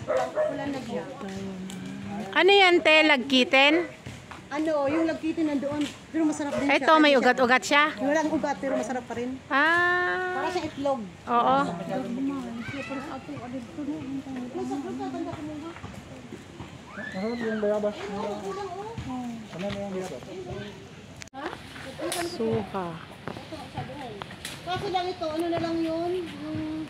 Wala na siya. Ano yan, te? Lagkitin? Ano, yung lagkitin nandoon, pero masarap din siya. Ito, may ugat-ugat siya? Walang ugat, pero masarap pa rin. Ah. Para sa itlog. Oo. Masarap yung bayabas. Ano na yung bayabas? Suka. Kaso lang ito, ano na lang yun, yung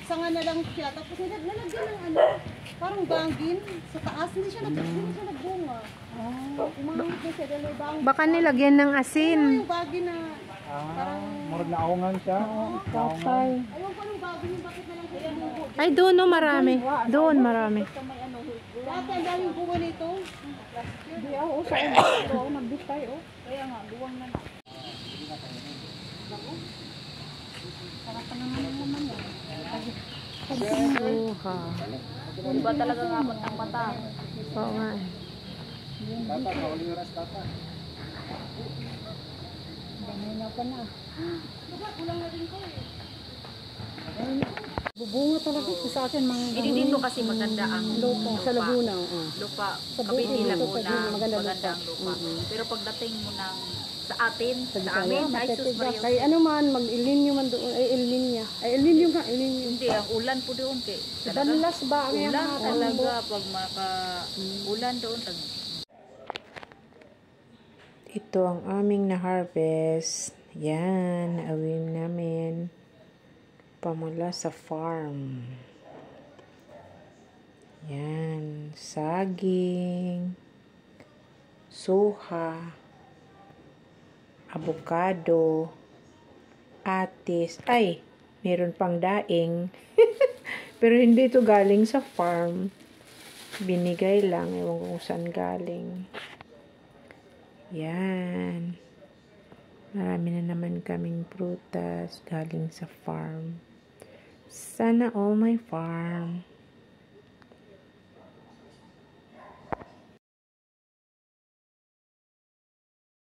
sanga na lang siya. Tapos nalagyan ng ano, parang bangin sa taas. Hindi siya nagbunga. Umangit na siya, dahil may bangin. Baka nilagyan ng asin. Yung bangin na parang... Murag na aungan siya. Kapal. Ayaw ko nung bangin yung bakit na lang siya nabubo. Ay, doon no, marami. Doon, marami. Dati ang daming bunga nito. Hindi ako, sa ito ako nagbitay, oh. Kaya nga, duwang na. Suka. Iba talaga nga ang mata. Oo nga. Tata, kauli yung ras tata. Ganyan pa na. Kulang na rin ko eh. Bubunga talaga sa akin mga Hindi dito kasi maganda ang lupa. Sa Laguna, lupa. Sa Kapiti Bukid, Laguna, maganda maganda ang lupa. Pero pagdating mo ng sa atin, sa amin, ay sus Mario. Kay ano man, mag-ilinyo man doon, ay ilinya. Ay ilinyo nga, ilinyo. Hindi, ang ulan po doon. Danlas ba? Ang Ulan mga talaga. Pag ulan doon, Ito ang aming na-harvest. Yan, awin namin. Pamula sa farm. Yan, saging, suha, avocado, atis. Ay, meron pang daing. Pero hindi ito galing sa farm. Binigay lang. Ewan ko kung saan galing. Yan. Marami na naman kaming prutas galing sa farm. Sana all my farm.